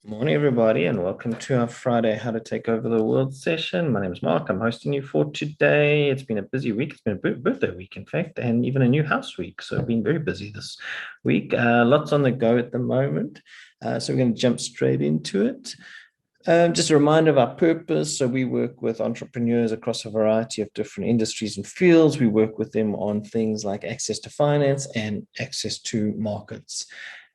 Morning, everybody, and welcome to our Friday How to Take Over the World session. My name is Mark. I'm hosting you for today. It's been a busy week. It's been a birthday week, in fact, and even a new house week. So I've been very busy this week. Lots on the go at the moment. So we're going to jump straight into it. Just a reminder of our purpose. So we work with entrepreneurs across a variety of different industries and fields. We work with them on things like access to finance and access to markets.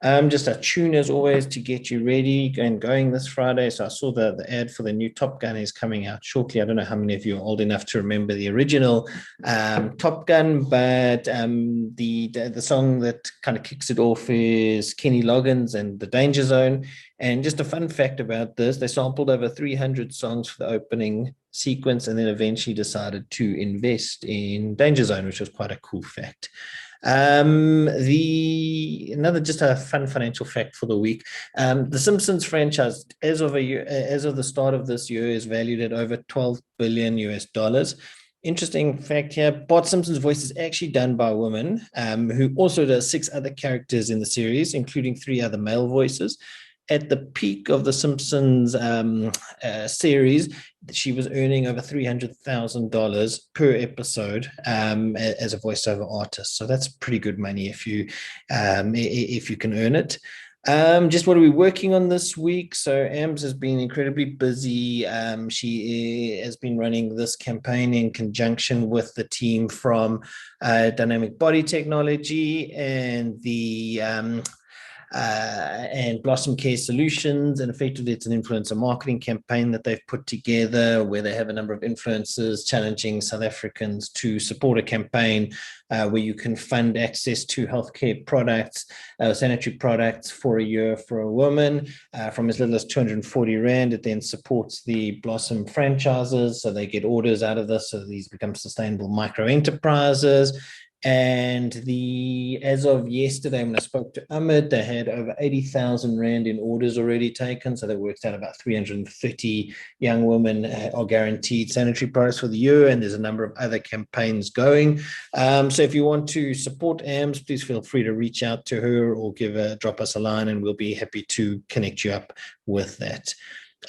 Just a tune as always to get you ready and going this Friday. So I saw the ad for the new Top Gun is coming out shortly. I don't know how many of you are old enough to remember the original Top Gun, but the song that kind of kicks it off is Kenny Loggins and The Danger Zone. And just a fun fact about this, they sampled over 300 songs for the opening sequence and then eventually decided to invest in Danger Zone, which was quite a cool fact. Another just a fun financial fact for the week. The Simpsons franchise, as of the start of this year, is valued at over 12 billion US dollars. Interesting fact here, Bart Simpson's voice is actually done by a woman who also does 6 other characters in the series, including 3 other male voices. At the peak of the Simpsons series, she was earning over $300,000 per episode as a voiceover artist. So that's pretty good money if you can earn it. Just what are we working on this week? So AMS has been incredibly busy. She has been running this campaign in conjunction with the team from Dynamic Body Technology and and Blossom Care Solutions. And effectively, it's an influencer marketing campaign that they've put together where they have a number of influencers challenging South Africans to support a campaign where you can fund access to healthcare products, sanitary products for a year for a woman from as little as 240 Rand. It then supports the Blossom franchises, so they get orders out of this, so these become sustainable micro enterprises. And as of yesterday, when I spoke to Ahmed, they had over 80,000 Rand in orders already taken. So that works out about 330 young women are guaranteed sanitary products for the year. And there's a number of other campaigns going. So if you want to support AMS, please feel free to reach out to her or drop us a line, and we'll be happy to connect you up with that.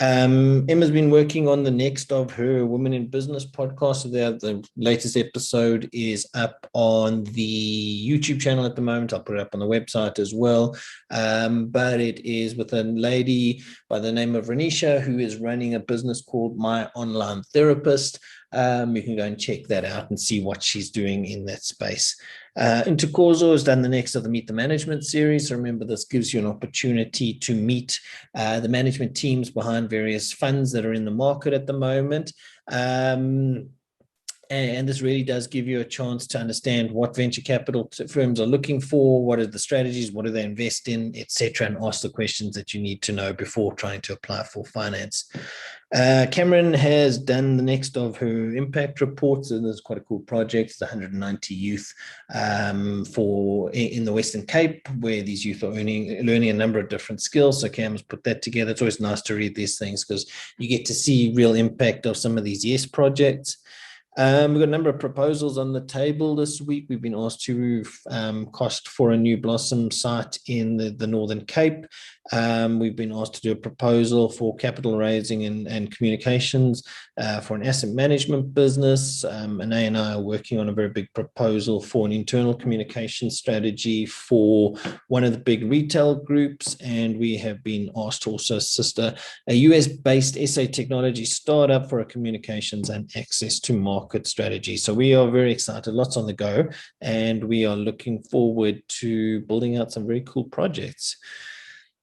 Emma's been working on the next of her Women in Business podcast. So the latest episode is up on the YouTube channel at the moment. I'll put it up on the website as well. But it is with a lady by the name of Renisha, who is running a business called My Online Therapist. You can go and check that out and see what she's doing in that space. Intercorso has done the next of the Meet the Management series. So remember, this gives you an opportunity to meet the management teams behind various funds that are in the market at the moment. And this really does give you a chance to understand what venture capital firms are looking for, what are the strategies, what do they invest in, etc., and ask the questions that you need to know before trying to apply for finance. Cameron has done the next of her impact reports, and there's quite a cool project. It's 190 youth in the Western Cape, where these youth are learning a number of different skills. So Cam has put that together. It's always nice to read these things because you get to see real impact of some of these YES projects. We've got a number of proposals on the table this week. We've been asked to cost for a new Blossom site in the Northern Cape. We've been asked to do a proposal for capital raising and communications for an asset management business. Ane and I are working on a very big proposal for an internal communication strategy for one of the big retail groups. And we have been asked to also assist a US-based SA technology startup for a communications and access to market strategy. So we are very excited, lots on the go, and we are looking forward to building out some very cool projects.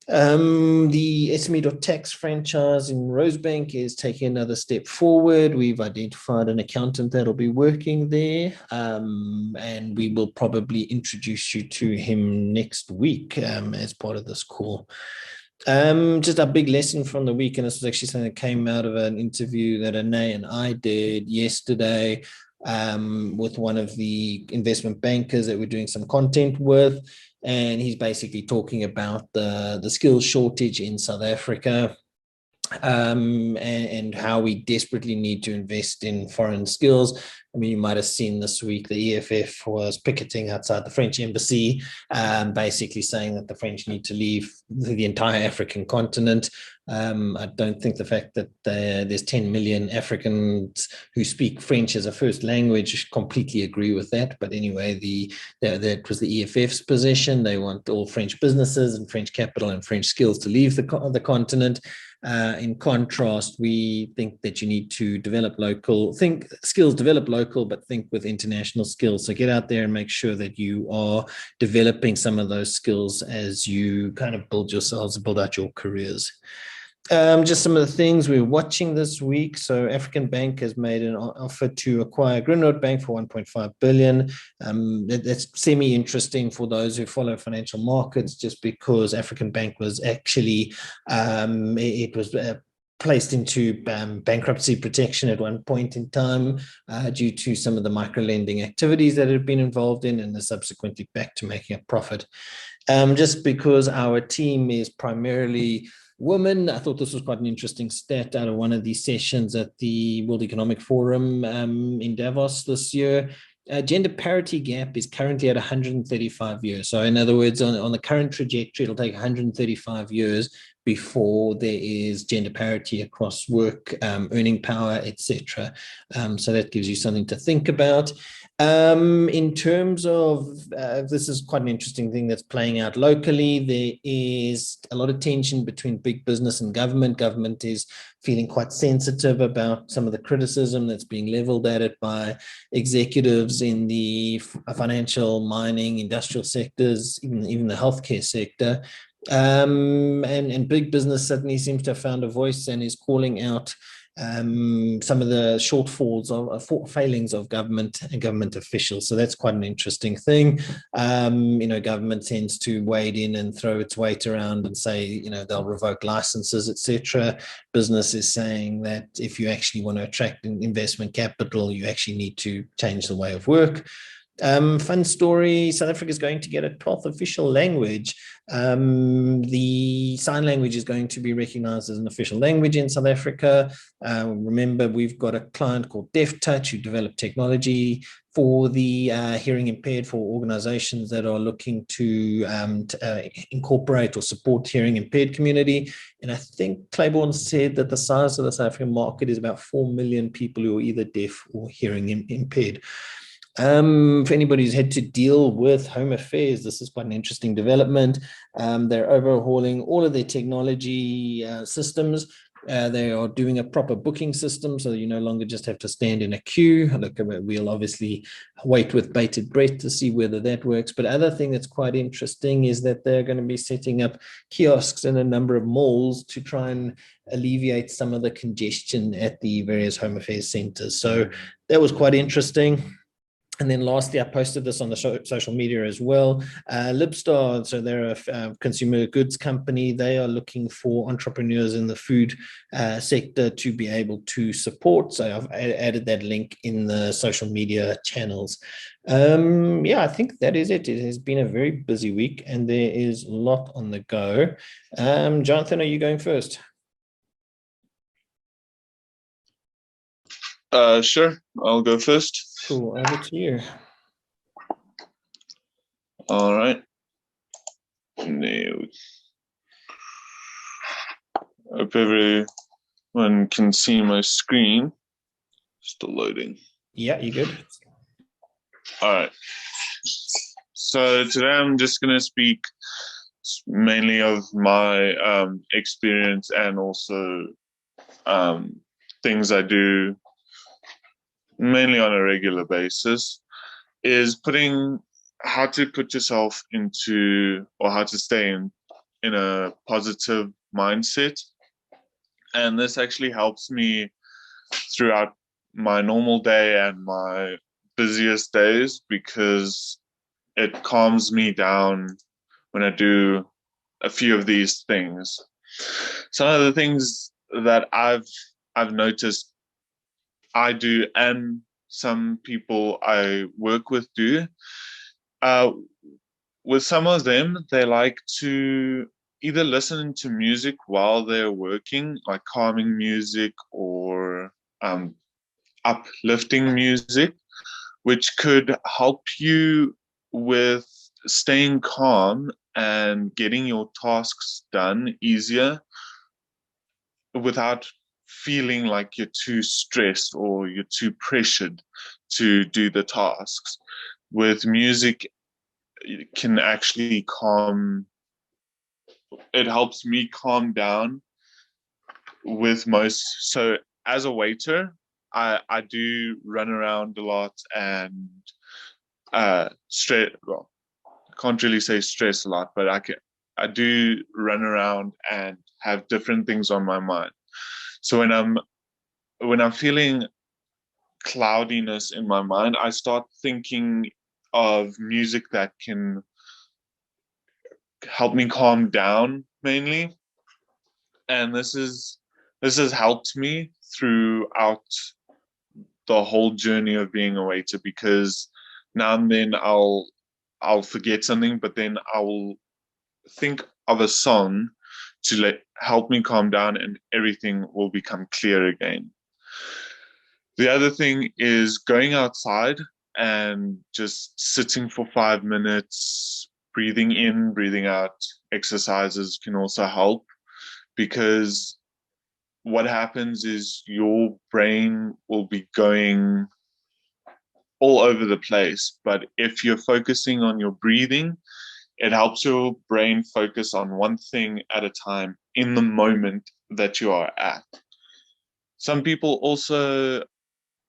The SME.tax franchise in Rosebank is taking another step forward. We've identified an accountant that'll be working there, and we will probably introduce you to him next week as part of this call. Just a big lesson from the week, and this was actually something that came out of an interview that Ane and I did yesterday with one of the investment bankers that we're doing some content with. And he's basically talking about the skills shortage in South Africa and how we desperately need to invest in foreign skills. I mean, you might have seen this week the EFF was picketing outside the French embassy, basically saying that the French need to leave the entire African continent. I don't think the fact that there's 10 million Africans who speak French as a first language completely agree with that. But anyway, that was the EFF's position. They want all French businesses and French capital and French skills to leave the continent. In contrast, we think that you need to develop local, develop local, but think with international skills. So get out there and make sure that you are developing some of those skills as you kind of build out your careers. Just some of the things we're watching this week. So African Bank has made an offer to acquire Grindrod Bank for 1.5 billion. That's semi-interesting for those who follow financial markets, just because African Bank was actually, it was placed into bankruptcy protection at one point in time due to some of the micro-lending activities that it had been involved in, and is subsequently back to making a profit. Just because our team is primarily women, I thought this was quite an interesting stat out of one of these sessions at the World Economic Forum in Davos this year. Gender parity gap is currently at 135 years. So in other words, on the current trajectory, it'll take 135 years before there is gender parity across work, earning power, etc. So that gives you something to think about. In terms of, this is quite an interesting thing that's playing out locally. There is a lot of tension between big business and government. Government is feeling quite sensitive about some of the criticism that's being leveled at it by executives in the financial, mining, industrial sectors, even the healthcare sector. And big business suddenly seems to have found a voice and is calling out some of the shortfalls of failings of government and government officials. So that's quite an interesting thing. Government tends to wade in and throw its weight around and say, they'll revoke licenses, etc. Business is saying that if you actually want to attract investment capital, you actually need to change the way of work. Fun story, South Africa is going to get a 12th official language. The sign language is going to be recognized as an official language in South Africa. Remember, we've got a client called DefTouch who developed technology for the hearing impaired, for organizations that are looking to incorporate or support hearing impaired community. And I think Claiborne said that the size of the South African market is about 4 million people who are either deaf or hearing impaired. For anybody who's had to deal with Home Affairs, this is quite an interesting development. They're overhauling all of their technology systems. They are doing a proper booking system, so you no longer just have to stand in a queue. Look, we'll obviously wait with bated breath to see whether that works. But other thing that's quite interesting is that they're going to be setting up kiosks in a number of malls to try and alleviate some of the congestion at the various Home Affairs centers. So that was quite interesting. And then lastly, I posted this on the social media as well. Libstar, so they're a consumer goods company. They are looking for entrepreneurs in the food sector to be able to support. So I've added that link in the social media channels. I think that is it. It has been a very busy week and there is a lot on the go. Jonathan, are you going first? Sure, I'll go first. Cool, over to you. All right. Hope everyone can see my screen. Still loading. Yeah, you good? All right. So today I'm just going to speak mainly of my experience and also things I do mainly on a regular basis, is how to put yourself into, or how to stay in a positive mindset. And this actually helps me throughout my normal day and my busiest days, because it calms me down when I do a few of these things. Some of the things that I've noticed I do, and some people I work with do. With some of them, they like to either listen to music while they're working, like calming music or uplifting music, which could help you with staying calm and getting your tasks done easier without feeling like you're too stressed or you're too pressured to do the tasks. With music, it can actually it helps me calm down with most. So as a waiter, I do run around a lot and stress. Well, I can't really say stress a lot, but I do run around and have different things on my mind. So when I'm feeling cloudiness in my mind, I start thinking of music that can help me calm down mainly. And this has helped me throughout the whole journey of being a waiter, because now and then I'll forget something, but then I will think of a song to help me calm down, and everything will become clear again. The other thing is going outside and just sitting for 5 minutes, breathing in, breathing out exercises can also help, because what happens is your brain will be going all over the place. But if you're focusing on your breathing, it helps your brain focus on one thing at a time in the moment that you are at. Some people also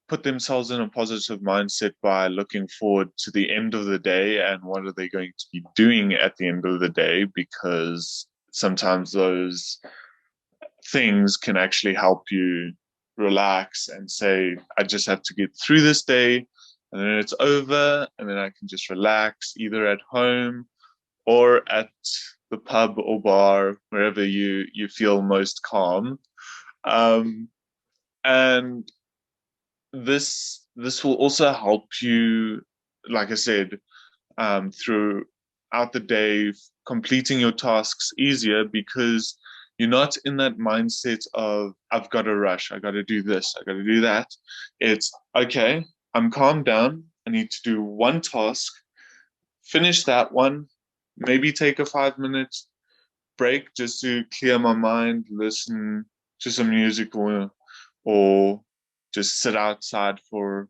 put themselves in a positive mindset by looking forward to the end of the day and what are they going to be doing at the end of the day, because sometimes those things can actually help you relax and say, I just have to get through this day and then it's over, and then I can just relax either at home or at the pub or bar, wherever you feel most calm. And this will also help you, like I said, throughout the day, completing your tasks easier, because you're not in that mindset of, I've got to rush, I got to do this, I got to do that. It's okay, I'm calmed down, I need to do one task, finish that one, maybe take a 5 minute break just to clear my mind, listen to some music, or just sit outside for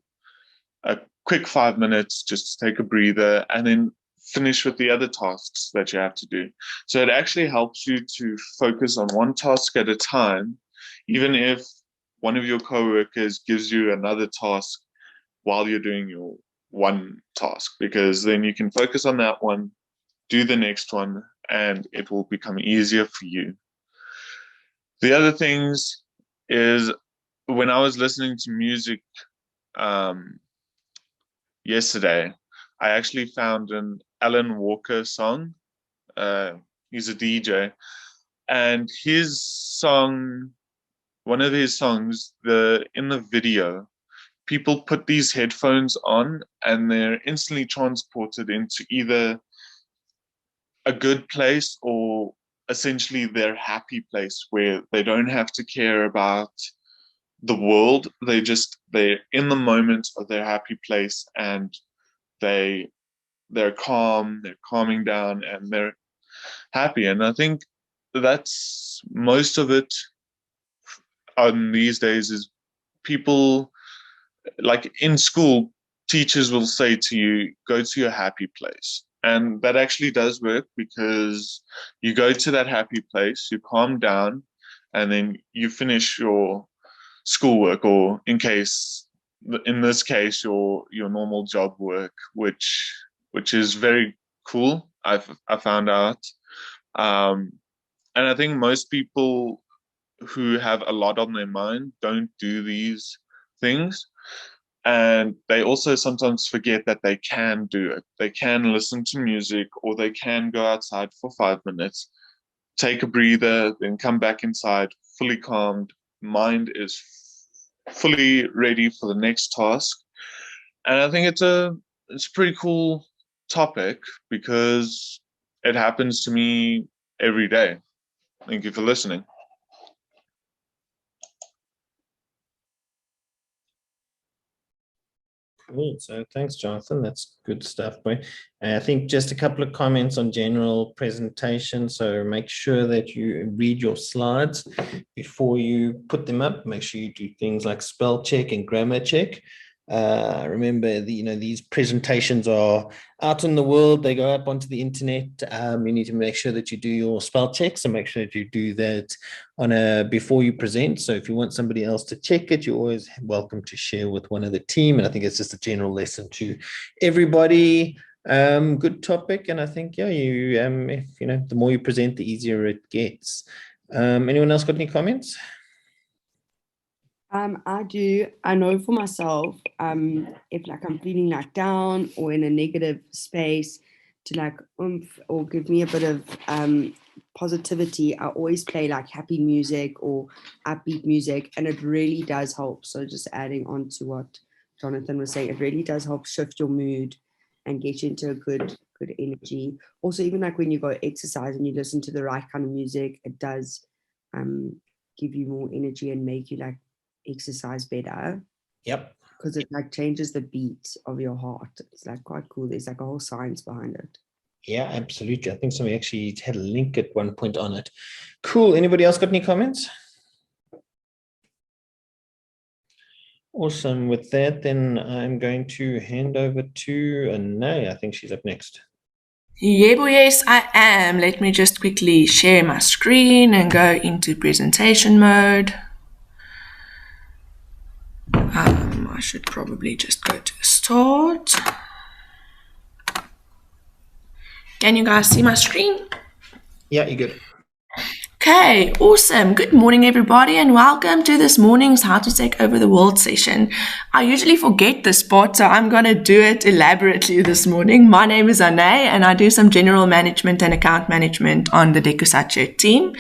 a quick 5 minutes, just to take a breather, and then finish with the other tasks that you have to do. So it actually helps you to focus on one task at a time, even if one of your coworkers gives you another task while you're doing your one task, because then you can focus on that one, do the next one, and it will become easier for you. The other things is, when I was listening to music um, yesterday, I actually found an Alan Walker song. Uh, he's a DJ, and his song, one of his songs, in the video, people put these headphones on and they're instantly transported into either a good place or essentially their happy place, where they don't have to care about the world. They're in the moment of their happy place, and they they're calm, they're calming down, and they're happy. And I think that's most of it on these days, is people, like in school, teachers will say to you, go to your happy place. And that actually does work, because you go to that happy place, you calm down, and then you finish your schoolwork, or in this case, your normal job work, which is very cool. I found out, um, and I think most people who have a lot on their mind don't do these things, and they also sometimes forget that they can do it. They can listen to music, or they can go outside for 5 minutes, take a breather, then come back inside fully calmed. Mind is fully ready for the next task. And I think it's a pretty cool topic, because it happens to me every day. Thank you for listening. Cool. So thanks, Jonathan. That's good stuff, boy. I think just a couple of comments on general presentation. So make sure that you read your slides before you put them up. Make sure you do things like spell check and grammar check. Remember, these presentations are out in the world. They go up onto the internet. You need to make sure that you do your spell checks and make sure that you do that before you present. So if you want somebody else to check it, you're always welcome to share with one of the team. And I think it's just a general lesson to everybody. Good topic. And I think, the more you present, the easier it gets. Anyone else got any comments? I do. I know for myself, if I'm feeling down or in a negative space, to or give me a bit of positivity, I always play happy music or upbeat music, and it really does help. So just adding on to what Jonathan was saying, it really does help shift your mood and get you into a good energy. Also, even when you go exercise and you listen to the right kind of music, it does give you more energy and make you exercise better. Yep. Because it changes the beat of your heart. It's quite cool. There's a whole science behind it. Yeah, absolutely. I think somebody actually had a link at one point on it. Cool. Anybody else got any comments? Awesome. With that, then I'm going to hand over to Nay. I think she's up next. Yes, I am. Let me just quickly share my screen and go into presentation mode. I should probably just go to start. Can you guys see my screen? Yeah, you're good. Okay, awesome. Good morning, everybody, and welcome to this morning's How to Take Over the World session. I usually forget this part, so I'm going to do it elaborately this morning. My name is Ane, and I do some general management and account management on the DecuSacho team.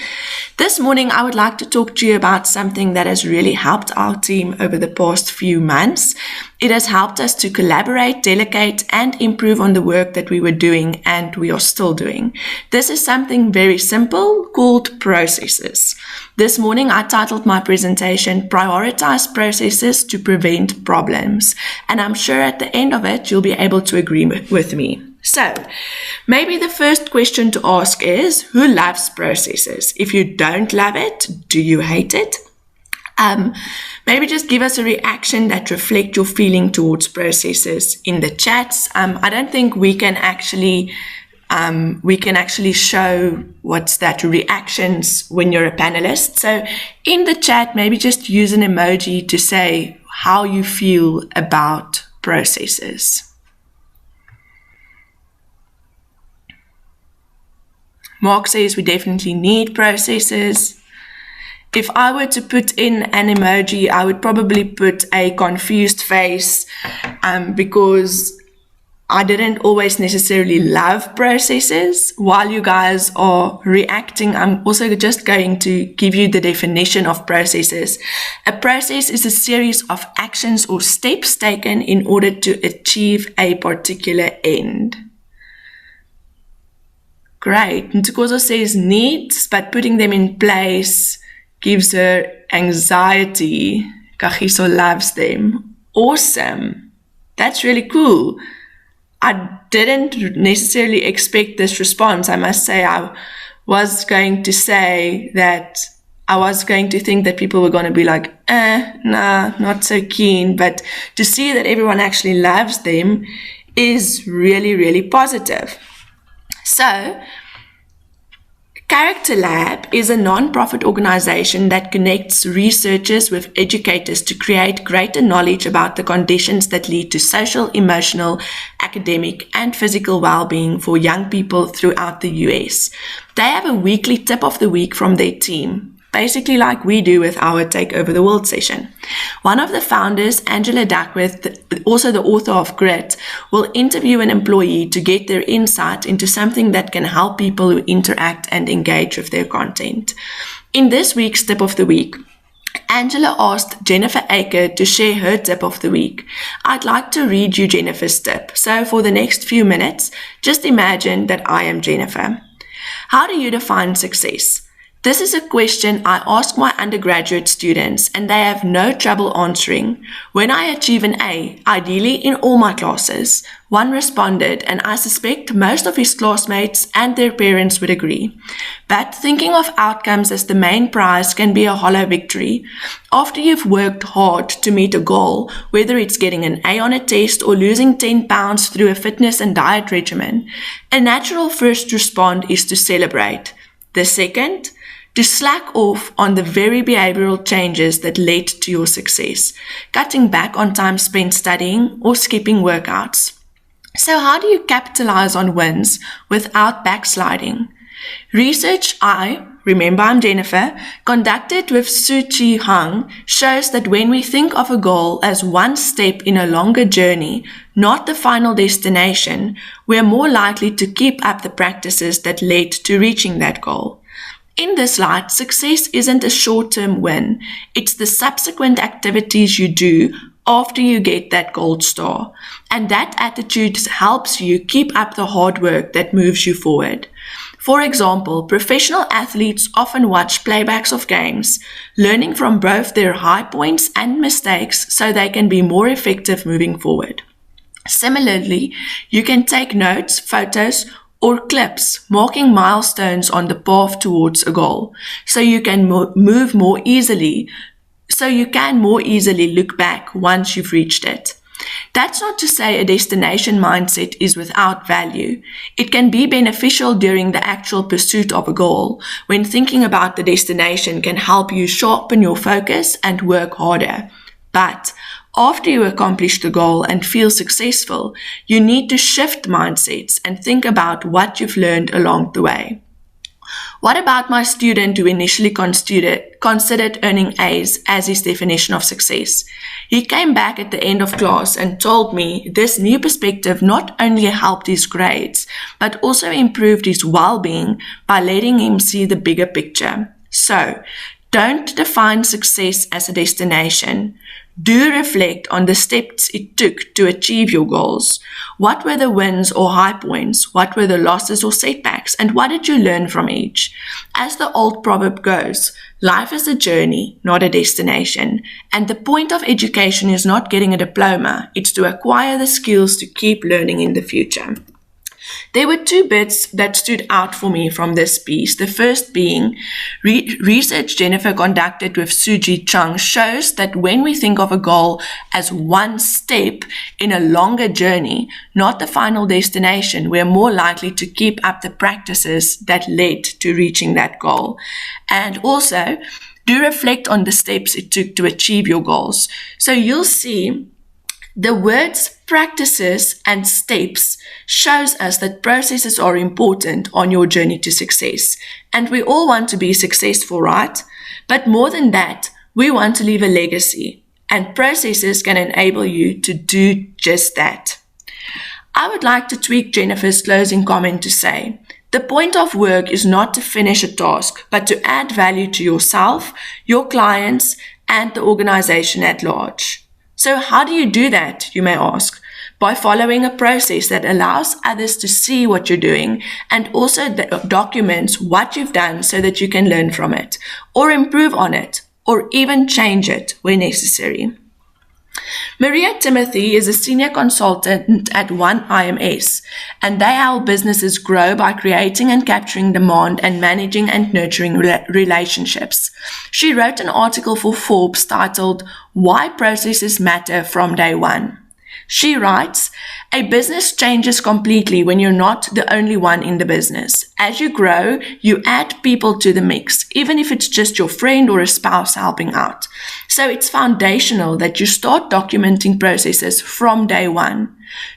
This morning, I would like to talk to you about something that has really helped our team over the past few months. It has helped us to collaborate, delegate, and improve on the work that we were doing and we are still doing. This is something very simple called processes. This morning, I titled my presentation, Prioritize Processes to Prevent Problems. And I'm sure at the end of it, you'll be able to agree with me. So, maybe the first question to ask is, who loves processes? If you don't love it, do you hate it? Maybe just give us a reaction that reflects your feeling towards processes in the chats. I don't think we can actually show what's that reactions when you're a panelist. So in the chat, maybe just use an emoji to say how you feel about processes. Mark says we definitely need processes. If I were to put in an emoji, I would probably put a confused face because I didn't always necessarily love processes. While you guys are reacting, I'm also just going to give you the definition of processes. A process is a series of actions or steps taken in order to achieve a particular end. Great. Ntukozo says needs, but putting them in place gives her anxiety. Kagiso loves them. Awesome. That's really cool. I didn't necessarily expect this response. I must say, I was going to say that I was going to think that people were going to be like, nah, not so keen. But to see that everyone actually loves them is really, really positive. So, Character Lab is a non-profit organization that connects researchers with educators to create greater knowledge about the conditions that lead to social, emotional, academic, and physical well-being for young people throughout the US. They have a weekly tip of the week from their team, basically like we do with our Take Over the World session. One of the founders, Angela Duckworth, also the author of Grit, will interview an employee to get their insight into something that can help people who interact and engage with their content. In this week's tip of the week, Angela asked Jennifer Aker to share her tip of the week. I'd like to read you Jennifer's tip. So for the next few minutes, just imagine that I am Jennifer. How do you define success? This is a question I ask my undergraduate students, and they have no trouble answering. When I achieve an A, ideally in all my classes, one responded, and I suspect most of his classmates and their parents would agree. But thinking of outcomes as the main prize can be a hollow victory. After you've worked hard to meet a goal, whether it's getting an A on a test or losing 10 pounds through a fitness and diet regimen, a natural first response is to celebrate. The second, to slack off on the very behavioral changes that led to your success, cutting back on time spent studying or skipping workouts. So how do you capitalize on wins without backsliding? Research remember I'm Jennifer, conducted with Suchi Hang shows that when we think of a goal as one step in a longer journey, not the final destination, we're more likely to keep up the practices that led to reaching that goal. In this light, success isn't a short-term win. It's the subsequent activities you do after you get that gold star. And that attitude helps you keep up the hard work that moves you forward. For example, professional athletes often watch playbacks of games, learning from both their high points and mistakes so they can be more effective moving forward. Similarly, you can take notes, photos, or clips marking milestones on the path towards a goal, so you can move more easily, so you can more easily look back once you've reached it. That's not to say a destination mindset is without value. It can be beneficial during the actual pursuit of a goal, when thinking about the destination can help you sharpen your focus and work harder. But after you accomplish the goal and feel successful, you need to shift mindsets and think about what you've learned along the way. What about my student who initially considered earning A's as his definition of success? He came back at the end of class and told me this new perspective not only helped his grades, but also improved his well-being by letting him see the bigger picture. So, don't define success as a destination. Do reflect on the steps it took to achieve your goals. What were the wins or high points? What were the losses or setbacks? And what did you learn from each? As the old proverb goes, life is a journey, not a destination. And the point of education is not getting a diploma. It's to acquire the skills to keep learning in the future. There were two bits that stood out for me from this piece. The first being, research Jennifer conducted with Suji Chung shows that when we think of a goal as one step in a longer journey, not the final destination, we're more likely to keep up the practices that led to reaching that goal. And also, do reflect on the steps it took to achieve your goals. So you'll see the words practices and steps shows us that processes are important on your journey to success. And we all want to be successful, right? But more than that, we want to leave a legacy, and processes can enable you to do just that. I would like to tweak Jennifer's closing comment to say, the point of work is not to finish a task, but to add value to yourself, your clients, and the organization at large. So how do you do that, you may ask? By following a process that allows others to see what you're doing and also documents what you've done so that you can learn from it, or improve on it, or even change it where necessary. Maria Timothy is a senior consultant at One IMS, and they help businesses grow by creating and capturing demand and managing and nurturing relationships. She wrote an article for Forbes titled, Why Processes Matter from Day One. She writes, a business changes completely when you're not the only one in the business. As you grow, you add people to the mix, even if it's just your friend or a spouse helping out. So it's foundational that you start documenting processes from day one.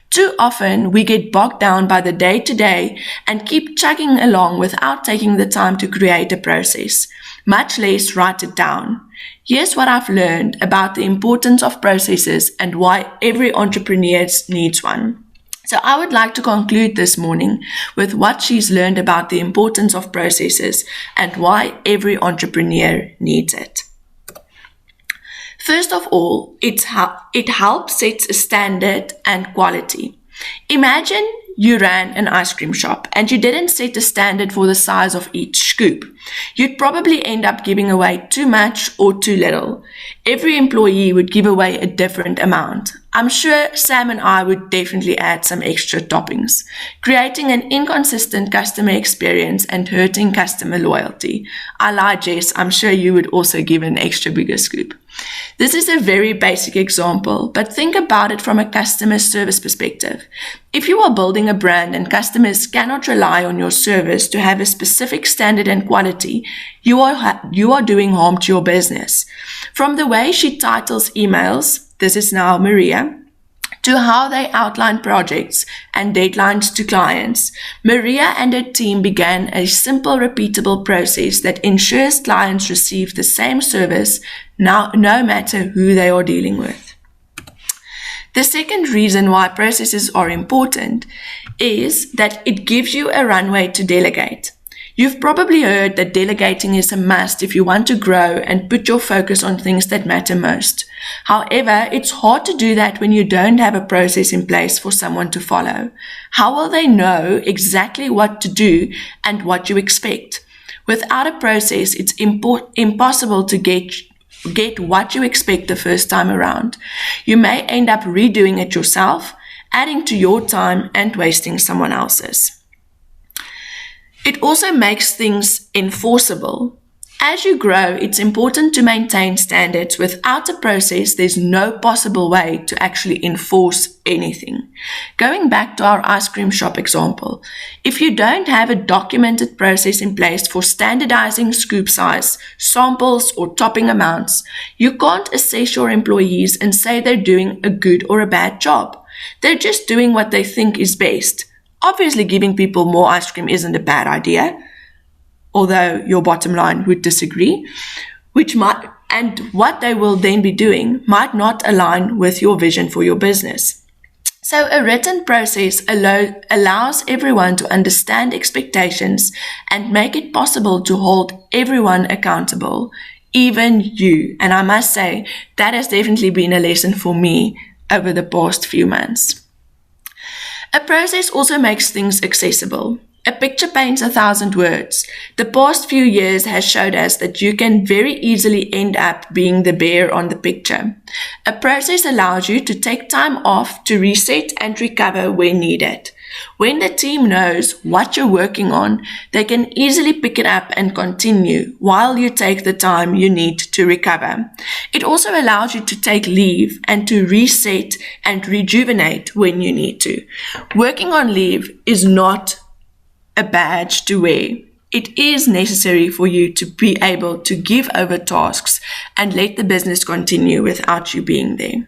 Too often, we get bogged down by the day-to-day and keep chugging along without taking the time to create a process, much less write it down. Here's what I've learned about the importance of processes and why every entrepreneur needs one. So I would like to conclude this morning with what she's learned about the importance of processes and why every entrepreneur needs it. First of all, it helps set a standard and quality. Imagine you ran an ice cream shop and you didn't set a standard for the size of each scoop, you'd probably end up giving away too much or too little. Every employee would give away a different amount. I'm sure Sam and I would definitely add some extra toppings, creating an inconsistent customer experience and hurting customer loyalty. I lied, Jess. I'm sure you would also give an extra bigger scoop. This is a very basic example, but think about it from a customer service perspective. If you are building a brand and customers cannot rely on your service to have a specific standard and quality, you are doing harm to your business. From the way she titles emails, this is now Maria, to how they outline projects and deadlines to clients, Maria and her team began a simple, repeatable process that ensures clients receive the same service now, no matter who they are dealing with. The second reason why processes are important is that it gives you a runway to delegate. You've probably heard that delegating is a must if you want to grow and put your focus on things that matter most. However, it's hard to do that when you don't have a process in place for someone to follow. How will they know exactly what to do and what you expect? Without a process, it's impossible to get what you expect the first time around. You may end up redoing it yourself, adding to your time and wasting someone else's. It also makes things enforceable. As you grow, it's important to maintain standards. Without a process, there's no possible way to actually enforce anything. Going back to our ice cream shop example, if you don't have a documented process in place for standardizing scoop size, samples, or topping amounts, you can't assess your employees and say they're doing a good or a bad job. They're just doing what they think is best. Obviously, giving people more ice cream isn't a bad idea, although your bottom line would disagree, and what they will then be doing might not align with your vision for your business. So a written process allows everyone to understand expectations and make it possible to hold everyone accountable, even you. And I must say, that has definitely been a lesson for me over the past few months. A process also makes things accessible. A picture paints 1,000 words. The past few years has showed us that you can very easily end up being the bear on the picture. A process allows you to take time off to reset and recover when needed. When the team knows what you're working on, they can easily pick it up and continue while you take the time you need to recover. It also allows you to take leave and to reset and rejuvenate when you need to. Working on leave is not a badge to wear. It is necessary for you to be able to give over tasks and let the business continue without you being there.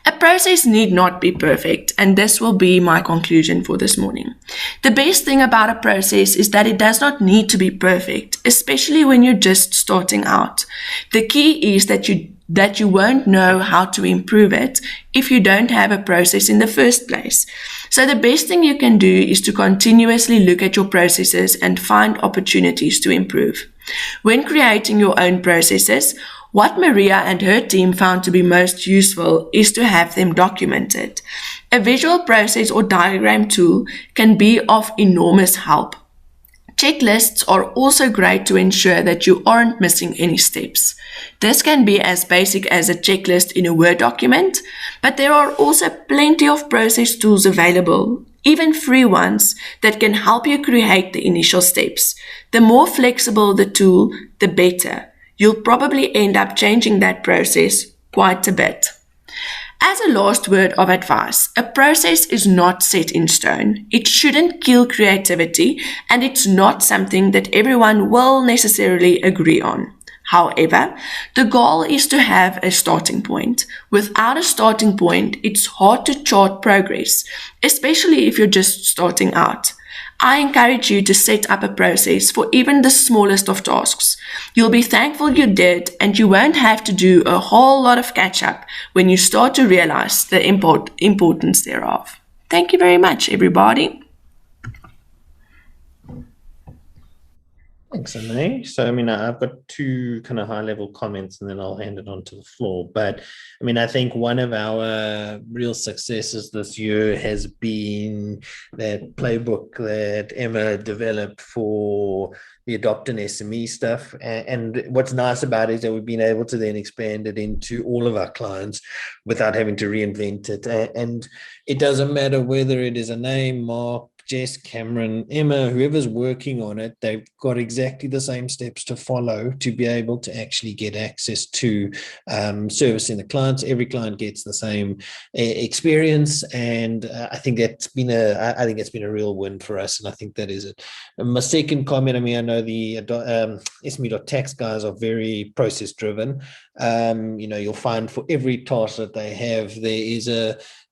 A process need not be perfect, and this will be my conclusion for this morning. The best thing about a process is that it does not need to be perfect, especially when you're just starting out. The key is that you won't know how to improve it if you don't have a process in the first place. So the best thing you can do is to continuously look at your processes and find opportunities to improve. When creating your own processes, what Maria and her team found to be most useful is to have them documented. A visual process or diagram tool can be of enormous help. Checklists are also great to ensure that you aren't missing any steps. This can be as basic as a checklist in a Word document, but there are also plenty of process tools available, even free ones, that can help you create the initial steps. The more flexible the tool, the better. You'll probably end up changing that process quite a bit. As a last word of advice, a process is not set in stone. It shouldn't kill creativity, and it's not something that everyone will necessarily agree on. However, the goal is to have a starting point. Without a starting point, it's hard to chart progress, especially if you're just starting out. I encourage you to set up a process for even the smallest of tasks. You'll be thankful you did, and you won't have to do a whole lot of catch-up when you start to realize the importance thereof. Thank you very much, everybody. Thanks, Anne. So, I mean, I've got two kind of high-level comments, and then I'll hand it on to the floor. But, I mean, I think one of our real successes this year has been that playbook that Emma developed for the Adopt an SME stuff. And what's nice about it is that we've been able to then expand it into all of our clients without having to reinvent it. And it doesn't matter whether it is a name, Mark, Jess, Cameron, Emma, whoever's working on it, they've got exactly the same steps to follow to be able to actually get access to servicing the clients. Every client gets the same experience, and I think that's been a real win for us, and I think that is it. And my second comment, I mean, I know the SME.tax guys are very process driven. You'll find for every task that they have, there is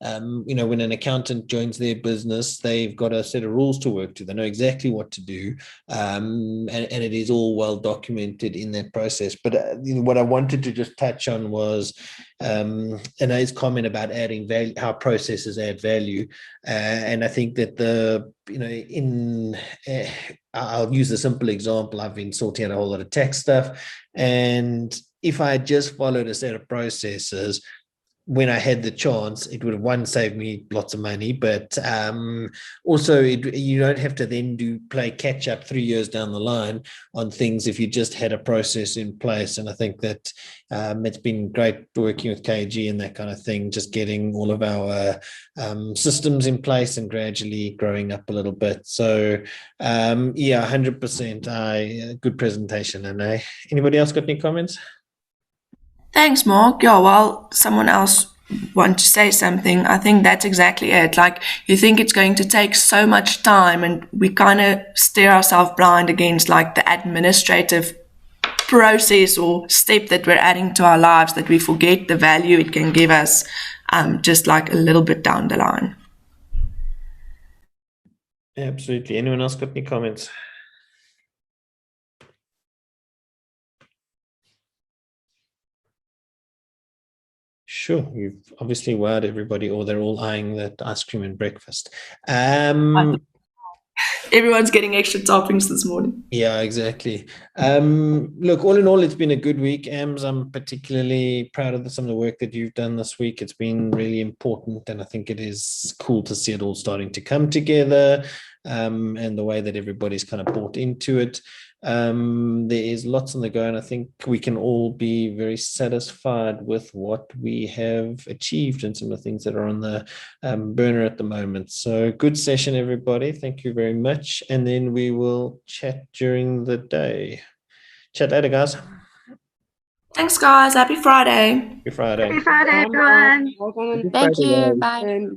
when an accountant joins their business, they've got a set of rules to work to. They know exactly what to do, and it is all well documented in that process. But what I wanted to just touch on was Ana's comment about adding value, how processes add value, and I think that I'll use a simple example. I've been sorting out a whole lot of tax stuff, and if I had just followed a set of processes when I had the chance, it would have saved me lots of money, but also you don't have to then play catch up 3 years down the line on things if you just had a process in place. And I think that it's been great working with KG and that kind of thing, just getting all of our systems in place and gradually growing up a little bit. So 100%. Good presentation, Anne. Anybody else got any comments? Thanks, Mark. Yeah, well, someone else want to say something. I think that's exactly it. Like, you think it's going to take so much time, and we kind of stare ourselves blind against like the administrative process or step that we're adding to our lives, that we forget the value it can give us just like a little bit down the line. Absolutely. Anyone else got any comments? Sure, you've obviously wowed everybody, or they're all eyeing that ice cream and breakfast. Everyone's getting extra toppings this morning. Yeah, exactly. Look, all in all, it's been a good week. Ams, I'm particularly proud of some of the work that you've done this week. It's been really important, and I think it is cool to see it all starting to come together, and the way that everybody's kind of bought into it. There is lots on the go, and I think we can all be very satisfied with what we have achieved and some of the things that are on the burner at the moment. So good session, everybody. Thank you very much. And then we will chat during the day. Chat later, guys. Thanks, guys. Happy Friday. Happy Friday. Happy Friday, everyone. Well done. Thank you. Bye.